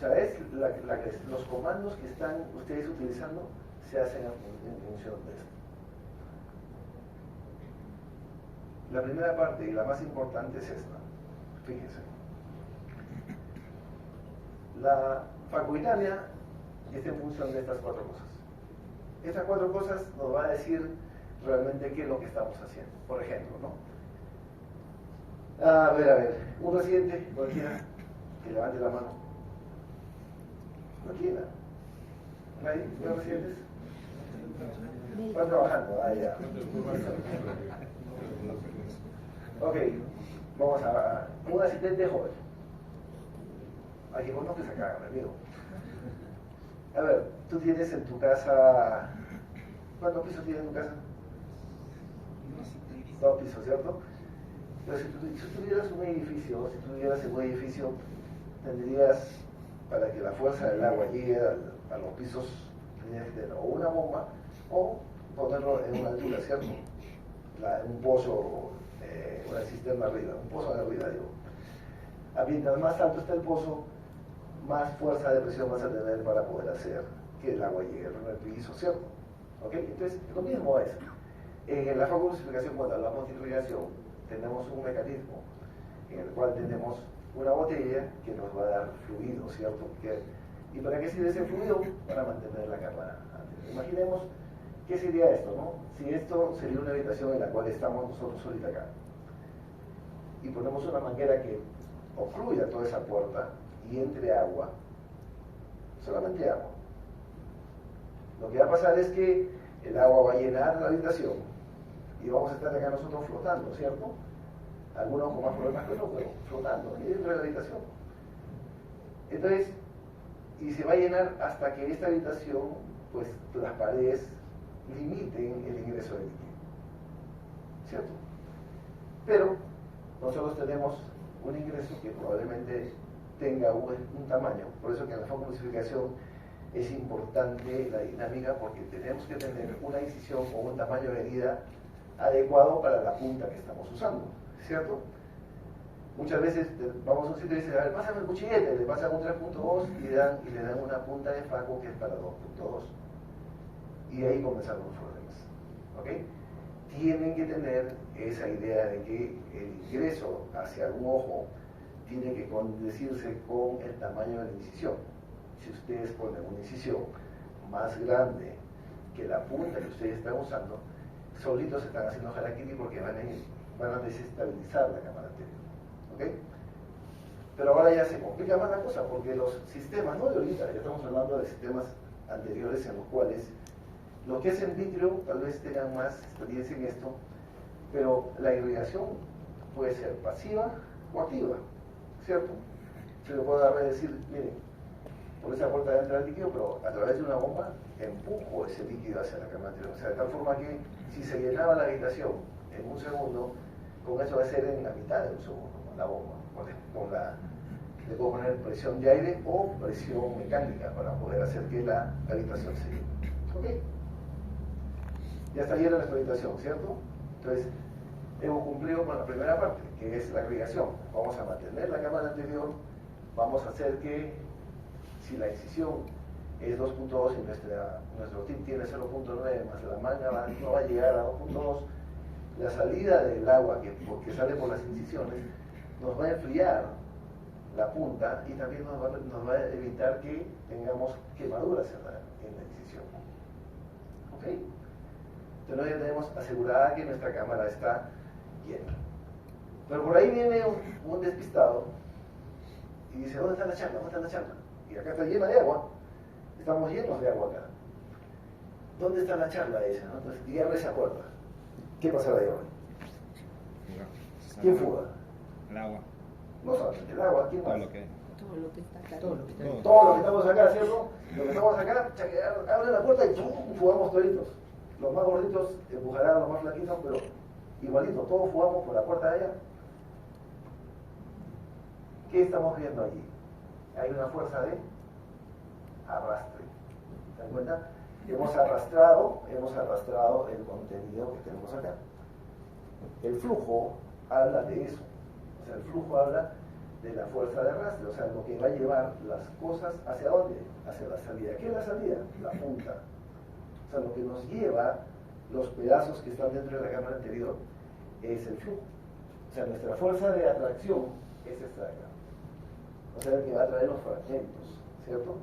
sea, los comandos que están ustedes utilizando se hacen en función de esto. La primera parte y la más importante es esta. Fíjense. La facultánea está en función de estas cuatro cosas. Estas cuatro cosas nos va a decir realmente qué es lo que estamos haciendo. Por ejemplo, ¿no? A ver, un residente, cualquiera, que levante la mano. Cualquiera. ¿Nadie? ¿No residentes? Están trabajando, ya. Ok, vamos a un asistente joven. Aquí vos no te sacas, amigo. A ver, tú tienes en tu casa, ¿cuántos pisos tienes en tu casa? 2 pisos, ¿cierto? Pero si tú tuvieras un edificio, si tú vivieras en un edificio, tendrías, para que la fuerza del agua llegue a los pisos, tendrías que tener o una bomba o ponerlo en una altura, ¿cierto? Un pozo, una cisterna arriba, un pozo de arriba, digo. Mientras más alto está el pozo, más fuerza de presión vas a tener para poder hacer que el agua llegue al primer piso, ¿cierto? ¿Ok? Entonces, lo mismo es. En la fagocisificación, cuando hablamos de irrigación, tenemos un mecanismo en el cual tenemos una botella que nos va a dar fluido, ¿cierto? ¿Y para qué sirve ese fluido? Para mantener la cama anterior. Imaginemos, ¿qué sería esto, no? Si esto sería una habitación en la cual estamos nosotros ahorita acá, y ponemos una manguera que obstruya toda esa puerta y entre agua, solamente agua. Lo que va a pasar es que el agua va a llenar la habitación y vamos a estar acá nosotros flotando, ¿cierto? Algunos con más problemas que otros, pero flotando y dentro de la habitación. Entonces, y se va a llenar hasta que esta habitación, pues las paredes limiten el ingreso de líquido, ¿cierto? Pero nosotros tenemos un ingreso que probablemente tenga un tamaño, por eso que en la fagocisificación es importante la dinámica, porque tenemos que tener una incisión o un tamaño de herida adecuado para la punta que estamos usando, ¿cierto? Muchas veces vamos a un sitio y dicen, a ver, pásame el cuchillete, le pasan un 3.2 y le dan una punta de faco que es para 2.2. Y ahí comenzaron los problemas, ¿ok? Tienen que tener esa idea de que el ingreso hacia un ojo tiene que condecirse con el tamaño de la incisión. Si ustedes ponen una incisión más grande que la punta que ustedes están usando, solitos se están haciendo harakiri porque van a desestabilizar la cámara anterior, ¿ok? Pero ahora ya se complica más la cosa porque los sistemas, no de ahorita, ya estamos hablando de sistemas anteriores en los cuales los que hacen vitrio tal vez tengan más experiencia en esto, pero la irrigación puede ser pasiva o activa, ¿cierto? Se le puede dar a decir, miren, por esa puerta entra el líquido, pero a través de una bomba empujo ese líquido hacia la cámara anterior. O sea, de tal forma que si se llenaba la habitación en un segundo, con eso va a ser en la mitad de un segundo, con la bomba. Le puedo poner presión de aire o presión mecánica para poder hacer que la habitación se llene. ¿Ok? Ya está llena nuestra habitación, ¿cierto? Entonces, hemos cumplido con la primera parte, que es la irrigación. Vamos a mantener la cámara anterior, vamos a hacer que, si la incisión es 2.2 y nuestro tip tiene 0.9 más la manga no va a llegar a 2.2, la salida del agua que sale por las incisiones nos va a enfriar la punta y también nos va a evitar que tengamos quemaduras en la incisión. ¿Ok? Entonces ya tenemos asegurada que nuestra cámara está llena. Pero por ahí viene un despistado y dice, ¿dónde está la charla? ¿Dónde está la charla? Y acá está llena de agua. Estamos llenos de agua acá. ¿Dónde está la charla esa? ¿No? Entonces, y abre esa puerta. ¿Qué pasará ahí hoy? ¿Quién fuga? El agua. No solamente el agua, ¿quién más? Todo lo que está acá. Todo lo que estamos acá, ¿cierto? Lo que estamos acá, abre la puerta y ¡pum! Fugamos toditos. Los más gorditos empujarán a los más flaquitos, pero igualito, todos fugamos por la puerta de allá. ¿Qué estamos viendo allí? Hay una fuerza de arrastre. ¿Se dan cuenta? Hemos arrastrado el contenido que tenemos acá. El flujo habla de eso. O sea, el flujo habla de la fuerza de arrastre, o sea, lo que va a llevar las cosas hacia dónde, hacia la salida. ¿Qué es la salida? La punta. O sea, lo que nos lleva los pedazos que están dentro de la cámara anterior es el flujo. O sea, nuestra fuerza de atracción es esta de acá. O sea, el que va a traer los fragmentos, ¿cierto?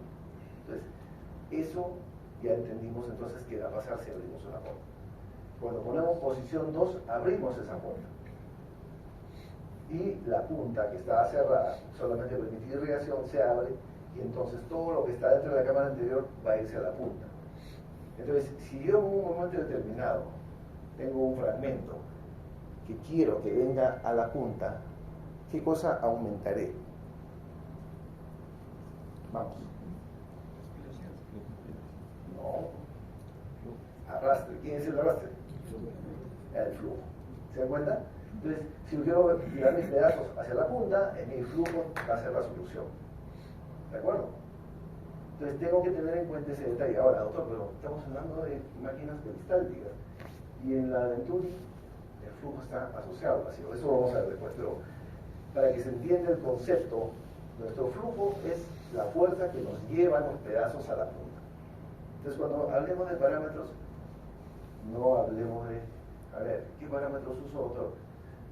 Entonces, eso ya entendimos entonces qué va a pasar si abrimos una puerta. Cuando ponemos posición 2, abrimos esa puerta. Y la punta que estaba cerrada, solamente permitía irrigación, se abre y entonces todo lo que está dentro de la cámara anterior va a irse a la punta. Entonces, si yo en un momento determinado tengo un fragmento que quiero que venga a la punta, ¿qué cosa aumentaré? Vamos. No. Arrastre. ¿Quién es el arrastre? El flujo. ¿Se dan cuenta? Entonces, si yo quiero tirar mis pedazos hacia la punta, en mi flujo va a ser la solución. ¿De acuerdo? Entonces tengo que tener en cuenta ese detalle. Ahora, doctor, pero estamos hablando de máquinas peristálticas. Y en la Venturi el flujo está asociado al vacío. Eso vamos a ver después, pero para que se entienda el concepto, nuestro flujo es la fuerza que nos lleva los pedazos a la punta. Entonces, cuando hablemos de parámetros, no hablemos de, a ver, ¿qué parámetros uso, doctor?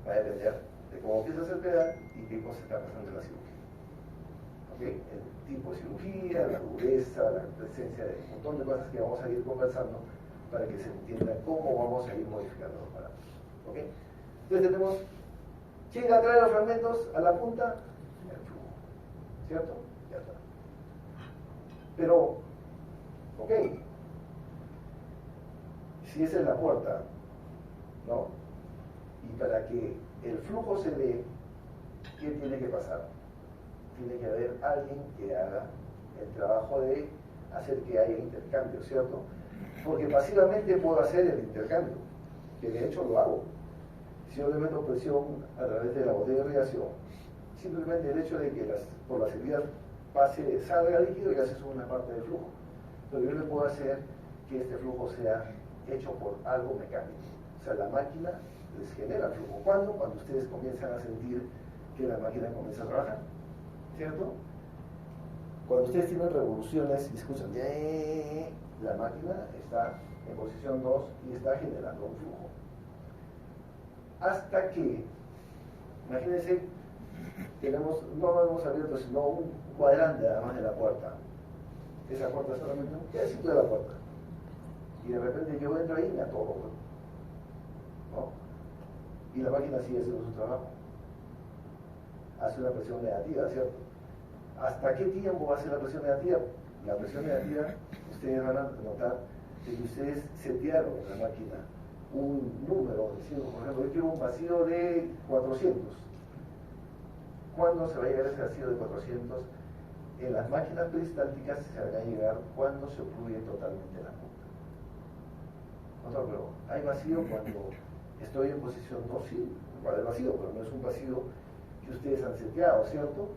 Va a depender de cómo empiezas el pedal y qué cosa está pasando en la cirugía. ¿Okay? El tipo de cirugía, la dureza, la presencia de un montón de cosas que vamos a ir conversando para que se entienda cómo vamos a ir modificando los parámetros. ¿Okay? Entonces tenemos, ¿quién atrae los fragmentos a la punta? El flujo. ¿Cierto? Ya está. Pero, ok, si esa es la puerta, ¿no? Y para que el flujo se dé, ¿qué tiene que pasar? Tiene que haber alguien que haga el trabajo de hacer que haya intercambio, ¿cierto? Porque pasivamente puedo hacer el intercambio, que de hecho lo hago. Si yo le meto presión a través de la botella de irrigación, simplemente el hecho de que por las heridas salga líquido ya se sube una parte del flujo. Pero yo le puedo hacer que este flujo sea hecho por algo mecánico. O sea, la máquina les genera flujo. ¿Cuándo? Cuando ustedes comienzan a sentir que la máquina comienza a trabajar. ¿Cierto? Cuando ustedes tienen revoluciones y escuchan, la máquina está en posición 2 y está generando un flujo. Hasta que, imagínense, no lo hemos abierto, sino un cuadrante además de la puerta. Esa puerta solamente un pedacito de la puerta. Y de repente yo entro ahí y me atoro, ¿no? Y la máquina sigue haciendo su trabajo. Hace una presión negativa, ¿cierto? ¿Hasta qué tiempo va a ser la presión negativa? La presión negativa, ustedes van a notar que ustedes setearon en la máquina un número, decimos, por ejemplo, yo quiero un vacío de 400. ¿Cuándo se va a llegar a ese vacío de 400? En las máquinas peristálticas se van a llegar cuando se ocluye totalmente la punta. Pero hay vacío cuando estoy en posición 2, sí, va a haber vacío, pero no es un vacío que ustedes han seteado, ¿cierto?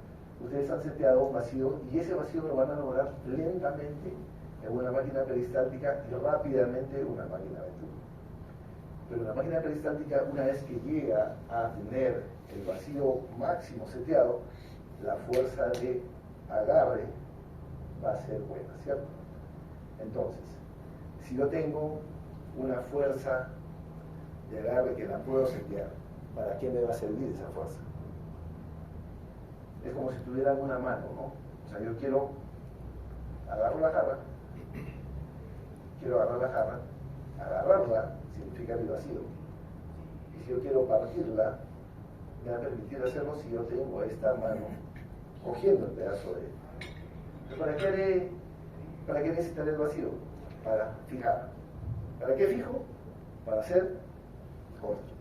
Ustedes han seteado un vacío y ese vacío lo van a lograr lentamente en una máquina peristáltica y rápidamente una máquina Venturi. Pero la máquina peristáltica, una vez que llega a tener el vacío máximo seteado, la fuerza de agarre va a ser buena, ¿cierto? Entonces, si yo tengo una fuerza de agarre que la puedo setear, ¿para qué me va a servir esa fuerza? Es como si tuviera una mano, ¿no? O sea, yo agarro la jarra, agarrarla significa mi vacío. Y si yo quiero partirla, me va a permitir hacerlo si yo tengo esta mano cogiendo el pedazo de... ¿Para qué necesitaré el vacío? Para fijar. ¿Para qué fijo? Para hacer corte.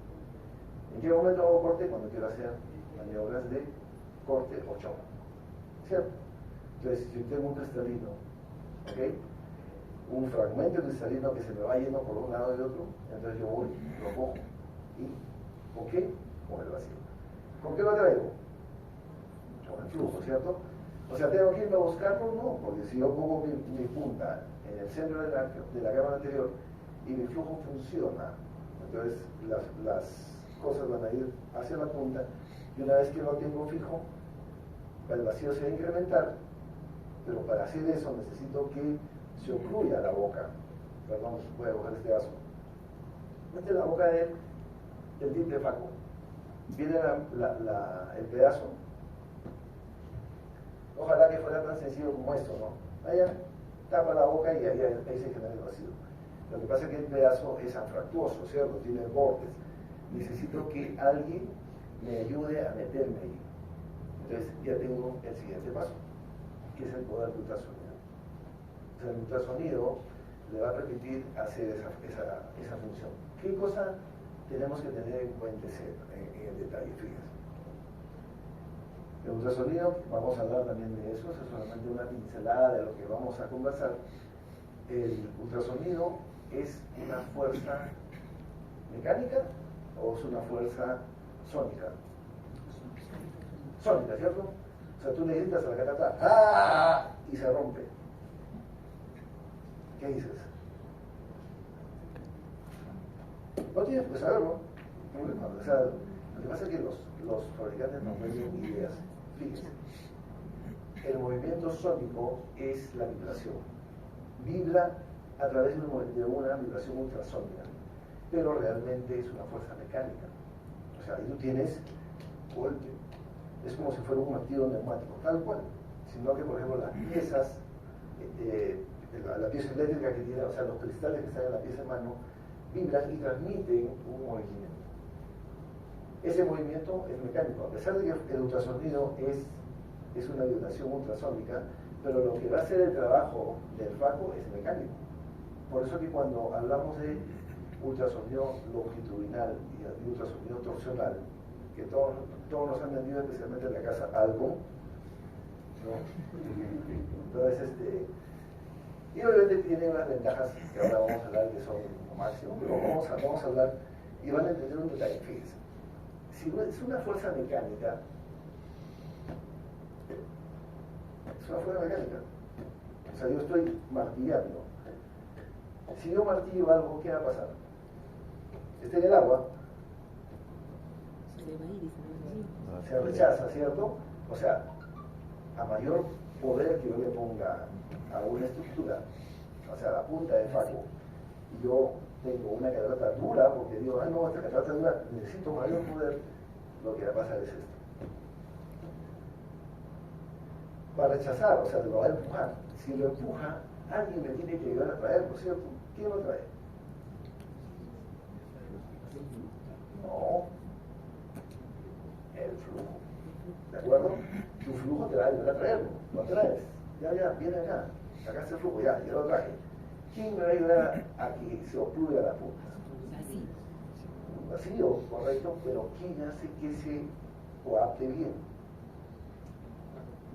¿En qué momento hago corte? Cuando quiero hacer maniobras de corte o choque. ¿Cierto? Entonces, si yo tengo un cristalino, ¿ok? Un fragmento cristalino que se me va yendo por un lado y otro, entonces yo voy, lo cojo y, ¿con qué? Con el vacío. ¿Con qué lo traigo? Con el flujo, ¿cierto? O sea, ¿tengo que irme a buscarlo? No, porque si yo pongo mi punta en el centro de la cámara anterior y mi flujo funciona, entonces las cosas van a ir hacia la punta y una vez que lo tengo fijo, el vacío se va a incrementar, pero para hacer eso necesito que se ocluya la boca. Perdón, voy a coger este vaso. Esta es la boca del timbre faco. Viene el pedazo. Ojalá que fuera tan sencillo como esto, ¿no? Allá tapa la boca y ahí se genera el vacío. Lo que pasa es que el pedazo es anfractuoso, ¿cierto? Tiene bordes. Necesito que alguien me ayude a meterme ahí. Entonces ya tengo el siguiente paso, que es el poder del ultrasonido. O sea, el ultrasonido le va a permitir hacer esa función. ¿Qué cosa tenemos que tener en cuenta en el detalle? Fíjense. El ultrasonido, vamos a hablar también de eso, es solamente una pincelada de lo que vamos a conversar. El ultrasonido es una fuerza mecánica o es una fuerza sónica. Sónica, ¿cierto? O sea, tú le gritas a la catata, ¡ah! Y se rompe. ¿Qué dices? No tienes que saberlo. O sea, lo que pasa es que los fabricantes nos venden ideas. Fíjense, el movimiento sónico es la vibración. Vibra a través de una vibración ultrasónica, pero realmente es una fuerza mecánica. O sea, ahí tú tienes golpe. Es como si fuera un martillo neumático, tal cual. Sino que, por ejemplo, las piezas, la pieza eléctrica que tiene, o sea, los cristales que están en la pieza en mano, vibran y transmiten un movimiento. Ese movimiento es mecánico, a pesar de que el ultrasonido es una vibración ultrasónica, pero lo que va a hacer el trabajo del faco es mecánico. Por eso que cuando hablamos de ultrasonido longitudinal y ultrasonido torsional, que todos nos han vendido, especialmente en la casa, algo, ¿no? Entonces, y obviamente tiene unas ventajas que ahora vamos a hablar que son lo máximo, pero vamos a hablar y van a entender un detalle. Fíjense, si es una fuerza mecánica, es una fuerza mecánica. O sea, yo estoy martillando. Si yo martillo algo, ¿qué va a pasar? Está en el agua, se rechaza, ¿cierto? O sea, a mayor poder que yo le ponga a una estructura, o sea, la punta del faco, y yo tengo una catata dura, porque digo, no, esta catata dura, necesito mayor poder, lo que va a pasar es esto. Va a rechazar, o sea, lo va a empujar. Si lo empuja, alguien me tiene que ayudar a traerlo, ¿cierto? ¿Quién lo trae? No, el flujo. ¿De acuerdo? Tu flujo te va a ayudar a traerlo. Lo traes. Ya, viene acá. Acá está el flujo, ya lo traje. ¿Quién me va a ayudar a que se ocluya la punta? Vacío, correcto, pero ¿quién hace que se coapte bien?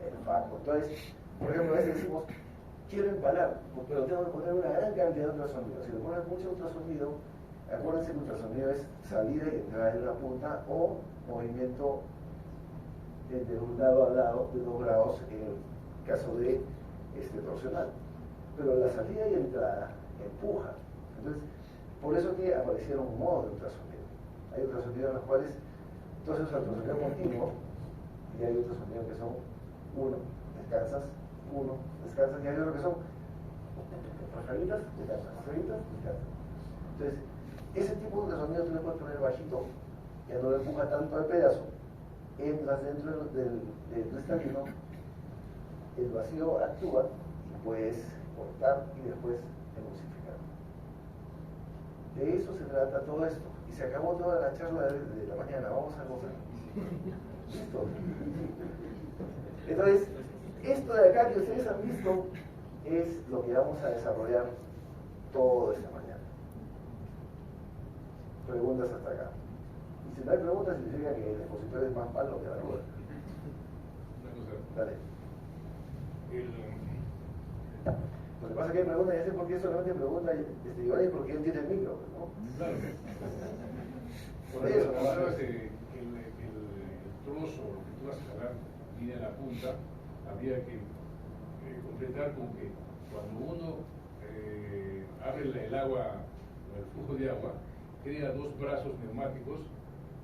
El faco. Entonces, por ejemplo, a veces decimos, quiero empalar, pero tengo que poner una gran cantidad de ultrasonido. Si le pones mucho ultrasonido, acuérdense que el ultrasonido es salida y entrada de una punta o movimiento de un lado a lado de 2 grados en el caso de torsional. Pero la salida y entrada empuja. Entonces, por eso que aparecieron modos de ultrasonido. Hay ultrasonidos en los cuales, entonces el ultrasonido continuo, y hay ultrasonidos que son uno, descansas, y hay otros que son rascaditas, descansas. Entonces, ese tipo de ultrasonido tú le puedes poner bajito, ya no le empuja tanto al pedazo, entras dentro del cristalino, el vacío actúa y puedes cortar y después emulsificar. De eso se trata todo esto. Y se acabó toda la charla de la mañana. Vamos a almorzar. ¿Listo? Entonces, esto de acá que ustedes han visto es lo que vamos a desarrollar toda esta mañana. Preguntas hasta acá. Y si no hay preguntas, significa que el expositor es más malo que la rueda. Dale. Lo que pasa es que hay preguntas, ya sé por qué solamente pregunta Iván, porque él tiene el micro, ¿no? Claro. Por eso, cuando hablabas de que el trozo, lo que tú vas a jalar, viene a la punta, habría que completar con que cuando uno abre el agua, el flujo de agua, crea 2 brazos neumáticos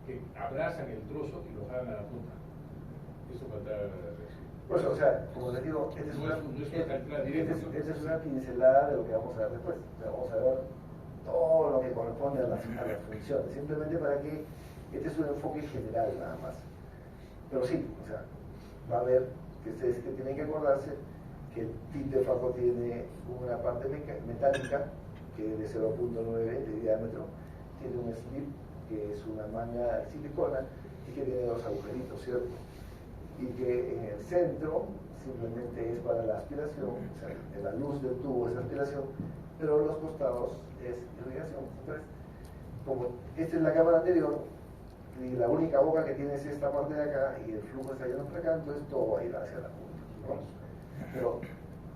que abrazan el trozo y lo jalan a la punta. Eso falta decir. Por eso, o sea, como les digo, esta es No una, es una cantidad directa, ¿no? esta es una pincelada de lo que vamos a ver después. O sea, vamos a ver todo lo que corresponde a las funciones, simplemente para que este es un enfoque general nada más. Pero sí, o sea, va a haber que ustedes que tienen que acordarse que el tip de Faco tiene una parte metálica que es de 0.9 de diámetro, tiene un slip que es una manga de silicona y que tiene dos agujeritos, ¿cierto? Y que en el centro simplemente es para la aspiración, o sea, en la luz del tubo es aspiración, pero los costados es irrigación. Entonces, como esta es la cámara anterior, y la única boca que tiene es esta parte de acá, y el flujo está yendo para acá, entonces todo va a ir hacia la punta, ¿no? Pero,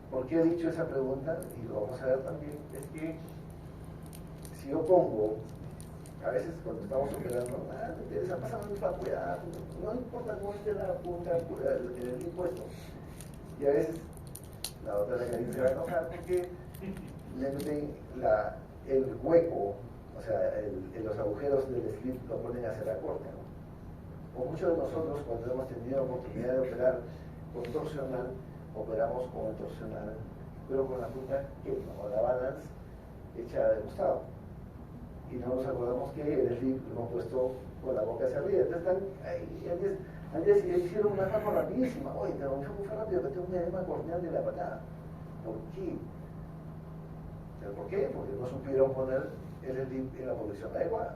¿por qué he dicho esa pregunta? Y lo vamos a ver también, es que si yo pongo, a veces cuando estamos operando, me interesa, pásame un faco, ya, no importa cómo esté la punta, el impuesto. Y a veces la doctora Karin se va a enojar porque le meten el hueco, o sea, los agujeros del slip lo ponen hacia la córnea, ¿no? O muchos de nosotros, cuando hemos tenido la oportunidad de operar con torsional, operamos con el torsional, pero con la punta que o la balance hecha de costado. Y no nos acordamos que el slip lo hemos puesto con la boca hacia arriba. Entonces están ahí, antes hicieron una etapa rapidísima. Oye, te lo muy rápido que tengo un edema corneal de la patada. ¿Por qué? ¿Pero por qué? Porque no supieron poner el slip en la posición adecuada.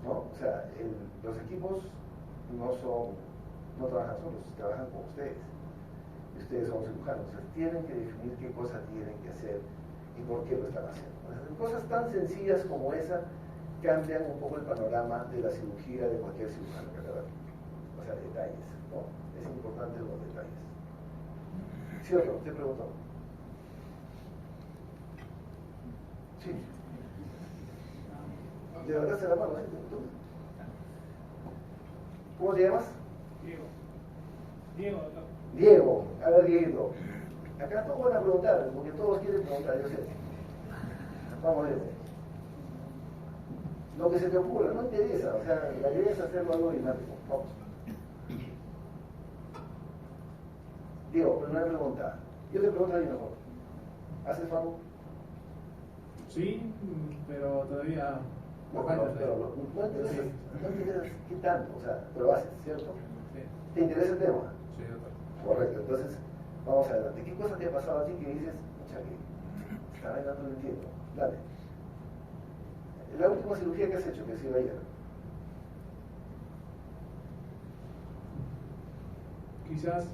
¿No? O sea, los equipos no trabajan solos, trabajan con ustedes. Y ustedes son cirujanos. O sea, tienen que definir qué cosas tienen que hacer y por qué lo están haciendo. Cosas tan sencillas como esa cambian un poco el panorama de la cirugía de cualquier cirujano que haga. O sea, detalles, ¿no? Es importante los detalles. ¿Sí o no? Te pregunto. Sí. Levantaste la mano, ¿sí? ¿Tú? ¿Cómo te llamas? Diego. Diego. A ver, Diego. Acá todos van a preguntar, porque todos quieren preguntar, yo sé. Vamos a ver. Lo que se te ocurra, no interesa, o sea, la idea es hacerlo algo dinámico. Vamos. Diego, primera pregunta. Yo te pregunto a ti mejor. ¿Haces faco? Sí, pero todavía No, me falta. pero no interesa qué tanto, o sea, pero haces, ¿cierto? Sí, ¿Te interesa el tema? sí, doctor. Correcto, entonces, vamos adelante. ¿Qué cosa te ha pasado a ti que dices, mucha que esta vaina no lo entiendo? Dale. La última cirugía que has hecho, que ha sido ayer. Quizás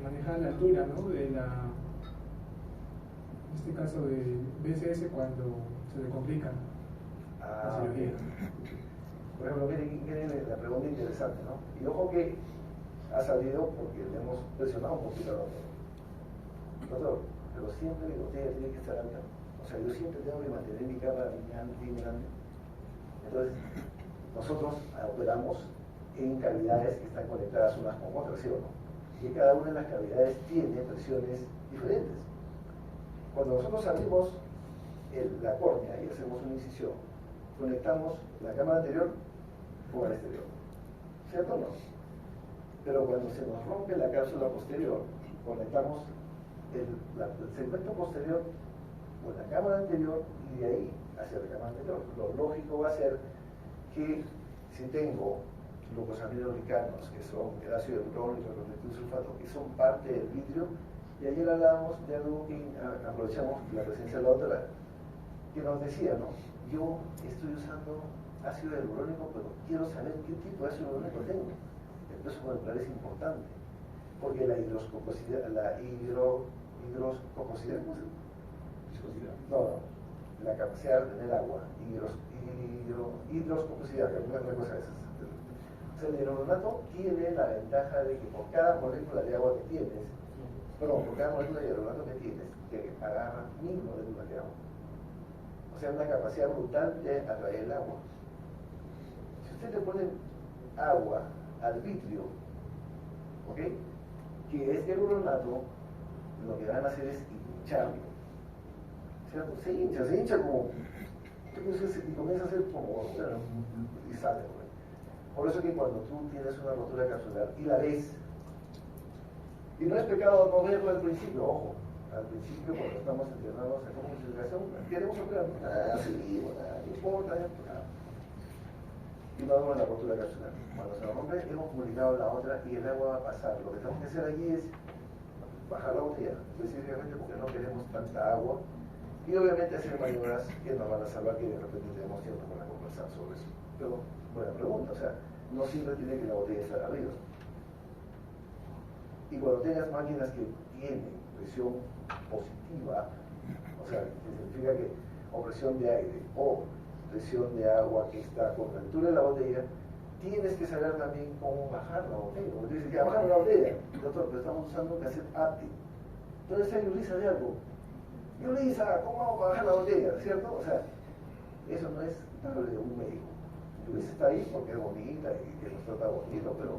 manejar la altura, ¿no? En este caso de BCS cuando se le complica la cirugía. Por ejemplo, miren la pregunta interesante, ¿no? Y ojo que ha salido porque le hemos presionado un poquito al doctor. Doctor, pero siempre mi botella tiene que estar alta. O sea, yo siempre tengo que mantener mi cámara bien grande. Entonces, nosotros operamos en cavidades que están conectadas unas con otras, ¿sí o no? Y cada una de las cavidades tiene presiones diferentes. Cuando nosotros abrimos la córnea y hacemos una incisión, conectamos la cámara anterior con el exterior. ¿Cierto o no? Pero cuando se nos rompe la cápsula posterior, conectamos el segmento posterior con la cámara anterior y de ahí hacia la cámara anterior. Lo lógico va a ser que si tengo glucosaminoglicanos, que son el ácido hialurónico, el metilsulfato, que son parte del vidrio, y ayer hablábamos de algo que aprovechamos la presencia de la doctora, que nos decía, ¿no? Yo estoy usando ácido hialurónico, pero quiero saber qué tipo de ácido hialurónico tengo. El peso molecular es importante, porque la hidroscoposidad, ¿cómo se llama? No, la capacidad en el agua, hidroscoposidad, que alguna otra cosa de esas. O sea, el hidrogenato tiene la ventaja de que por cada molécula de agua que tienes, por cada molécula de hidrogenato que tienes, te agarra 1000 moléculas de agua. O sea, una capacidad brutal de atraer el agua. Si usted le pone agua al vitrio, ¿ok? Que es hidrogenato, lo que van a hacer es hincharlo. ¿Cierto? Se hincha como, y comienza a hacer como, y sale. Por eso que cuando tú tienes una rotura capsular y la ves, Y no es pecado no verlo al principio, ojo. Al principio, cuando estamos entrenando en cómo circulación, queremos operar. Sí, bueno, no importa, ya. Y no vemos la rotura capsular. Cuando se nos rompe, hemos comunicado la otra y el agua va a pasar. Lo que tenemos que hacer allí es bajar la botella, específicamente porque no queremos tanta agua. Y obviamente hacer maniobras que nos van a salvar, que de repente tenemos tiempo para conversar sobre eso. Pero, buena pregunta, o sea, no siempre tiene que la botella estar arriba. Y cuando tengas máquinas que tienen presión positiva, o sea, que significa que o presión de aire o presión de agua que está con la altura de la botella, tienes que saber también cómo bajar la botella. Porque tú dices, ya bajamos la botella, doctor, pero estamos usando un cassette ATI. Entonces hay Yulisa de algo. Yulisa, ¿cómo vamos a bajar la botella? ¿Cierto? O sea, eso no es darle de un médico. Yulisa está ahí porque es bonita y que nos trata bonito, pero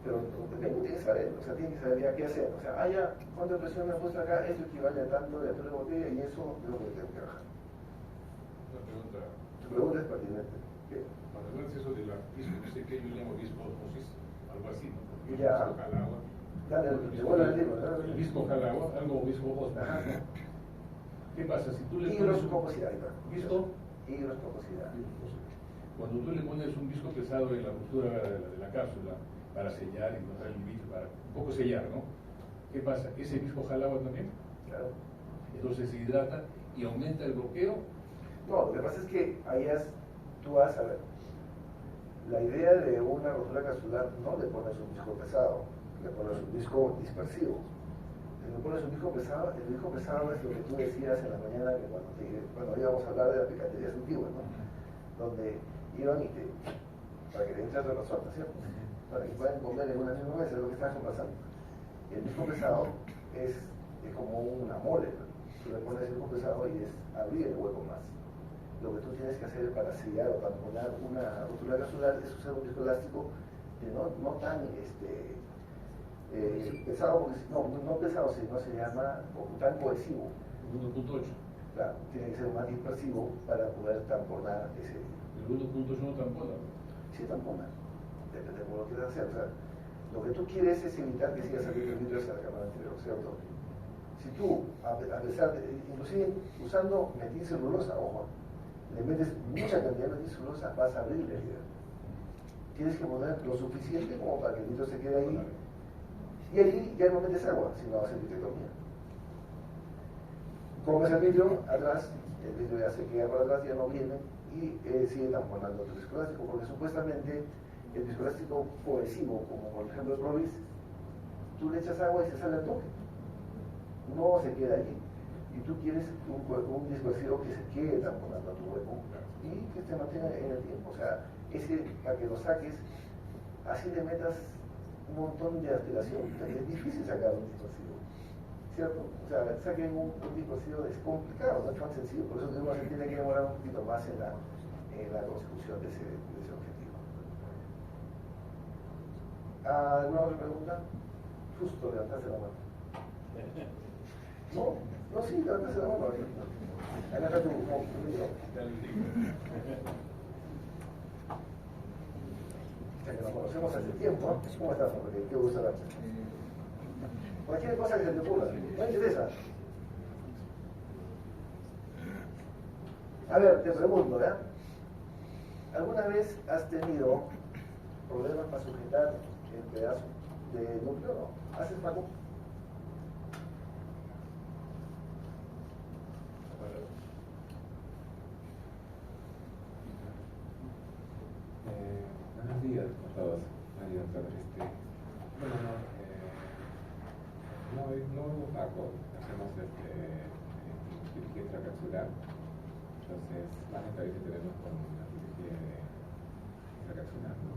el médico tiene que saber, o sea, tiene que saber ya qué hacer. O sea, ya, cuánta presión me ha puesto acá, eso equivale a tanto de altura de botella y eso es lo que tengo que bajar. Una pregunta. Tu pregunta es pertinente. ¿Qué? Cuando hablas eso de la disco, no sé qué yo llamo disco osmosis, algo así, ¿no? Porque Ya. el disco jala agua. Dale, te vuelvo a decir, El disco jala agua, algo disco osmosis. Ajá. ¿Qué pasa? Si tú le pones Higroscoposidad, ¿disco? Higroscoposidad. Cuando tú le pones un disco pesado en la ruptura de la cápsula para sellar y encontrar el límite, para un poco sellar, ¿no? ¿Qué pasa? ¿Ese disco jala agua también? Claro. Entonces se hidrata y aumenta el bloqueo. No, lo que pasa es que tú vas a ver, la idea de una rotura capsular no le pones un disco pesado, le pones un disco dispersivo. Si le pones un disco pesado, el disco pesado es lo que tú decías en la mañana que cuando íbamos a hablar de las picanterías antiguas, ¿no? Donde iban y para que te entre otra persona, ¿cierto? Para que puedan comer en una misma mesa, es lo que estás conversando. Y el disco pesado es como una mole, ¿no? Tú le pones el disco pesado y es abrir el hueco más. Lo que tú tienes que hacer para sellar o tamponar una rotura capsular es usar un disco elástico no tan pesado, porque, no pesado, sino se llama tan cohesivo. 1.8. Claro, tiene que ser más dispersivo para poder tamponar ese. El 1.8 no tampona. Sí, tampona. Depende de cómo lo quieras hacer. O sea, lo que tú quieres es evitar que siga saliendo el vidrio hacia la cámara anterior, ¿cierto? Si tú, a pesar de, inclusive usando metilcelulosa, ojo, le metes mucha cantidad de metilcelulosa, vas a abrir la herida. Tienes que poner lo suficiente como para que el vidrio se quede ahí. Y allí ya no metes agua, sino vas a hacer vitrectomía. Comes el vidrio atrás, el vidrio ya se queda para atrás, ya no viene y sigue tamponando el disco elástico, porque supuestamente el disco elástico cohesivo, como por ejemplo el Provis, tú le echas agua y se sale al toque. No se queda allí. Y tú quieres un dispersivo que se quede tamponando tu hueco y que se mantenga en el tiempo. O sea, para que lo saques, así le metas un montón de aspiración. Es difícil sacar un dispersivo, ¿cierto? O sea, saquen un dispersivo es complicado, no es tan sencillo. Por eso se tiene que demorar un poquito más en la consecución de ese objetivo. ¿Alguna otra pregunta? Justo levantarse la mano. No, sí, levantarse la mano. Acá está tu libro. Ya que nos conocemos hace tiempo, ¿no? ¿Cómo estás, Jorge? Qué gusto verte. Cualquier cosa que se te ocurra, no interesa. A ver, te pregunto, ¿verdad? ¿Alguna vez has tenido problemas para sujetar el pedazo de núcleo? ¿No? ¿Haces Paco? Buenos días a todos. Bueno, no opaco, hacemos cirugía intracapsular. Entonces, más esta vez que tenemos con la cirugía intracapsular, ¿no?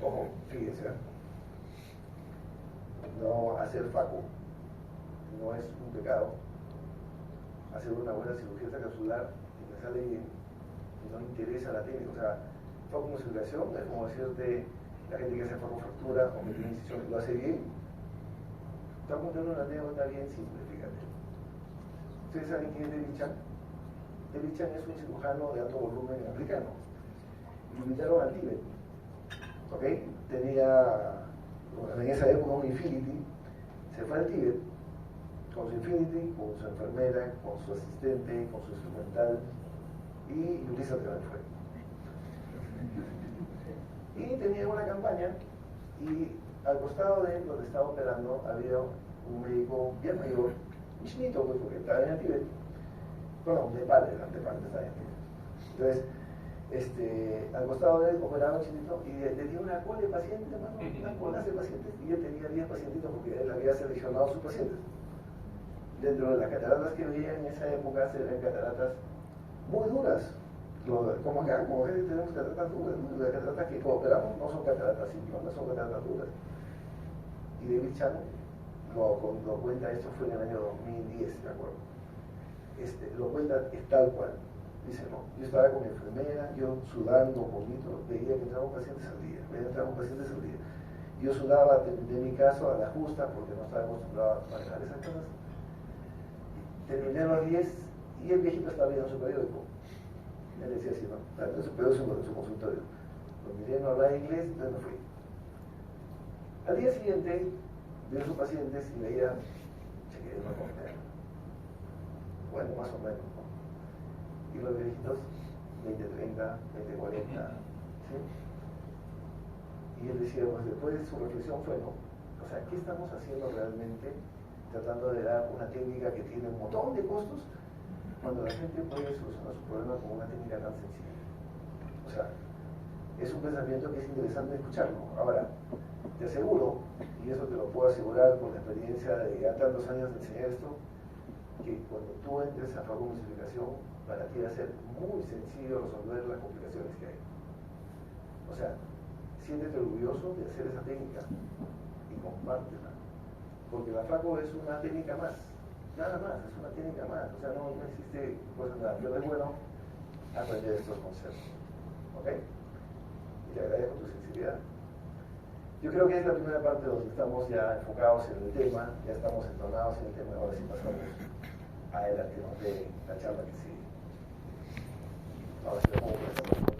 Ojo, fíjense. No hacer Paco no es un pecado. Hacer una buena cirugía intracapsular y me sale bien. Y no interesa la técnica. O sea, Faco como circulación es como decirte la gente que hace Faco fractura o que tiene incisión lo hace bien. Te voy a contar una anécdota bien simple, fíjate. ¿Ustedes saben quién es David Chan? David Chan es un cirujano de alto volumen africano. Lo invitaron al Tíbet. ¿Ok? Tenía en esa época un Infinity, se fue al Tíbet con su Infinity, con su enfermera, con su asistente, con su instrumental, y Yulisa también fue. Y tenía una campaña, y al costado de él, donde estaba operando, había un médico bien mayor, chinito, pues, porque estaba en el Tíbet, perdón, Nepal, estaba en el Tíbet. Entonces, al costado de él operaba un chinito y le dio una cola de pacientes, hermano, una cola de pacientes, y él tenía 10 pacientitos porque él había seleccionado a sus pacientes. Dentro de las cataratas que veía en esa época se ven cataratas muy duras. Como acá, como ven, tenemos cataratas duras. Las cataratas que operamos no son cataratas simples, no son cataratas duras. Y David Chan lo cuenta, esto fue en el año 2010, ¿de acuerdo? Lo cuenta tal cual. Dice, no, yo estaba con mi enfermera, yo sudando un poquito, veía que entraban pacientes al día, Yo sudaba de mi caso a la justa porque no estaba acostumbrado a manejar esas cosas. Terminé a las 10 y el viejito estaba viendo su periódico. Él decía así, ¿no? Entonces, pero eso en su consultorio. Lo miré, no hablaba inglés, entonces me fui. Al día siguiente, vio a sus pacientes y veía, chequeé una comer. Bueno, más o menos, ¿no? Y los viejitos, 20-30, 20-40, ¿sí? Y él decía, pues después de su reflexión fue, ¿no? O sea, ¿qué estamos haciendo realmente tratando de dar una técnica que tiene un montón de costos cuando la gente puede solucionar su problema con una técnica tan sencilla? O sea, es un pensamiento que es interesante escucharlo. Ahora, te aseguro, y eso te lo puedo asegurar por la experiencia de ya tantos años de enseñar esto, que cuando tú entres a farmacocificación, para ti va a ser muy sencillo resolver las complicaciones que hay. O sea, siéntete orgulloso de hacer esa técnica y compártela. Porque la FACO es una técnica más, nada más, es una técnica más. O sea, no existe cosa nada, pero es bueno aprender estos conceptos. ¿Ok? Y te agradezco tu sensibilidad. Yo creo que es la primera parte donde estamos ya enfocados en el tema, ya estamos entonados en el tema, ahora sí pasamos a el tema de la charla que sigue. Ahora sí,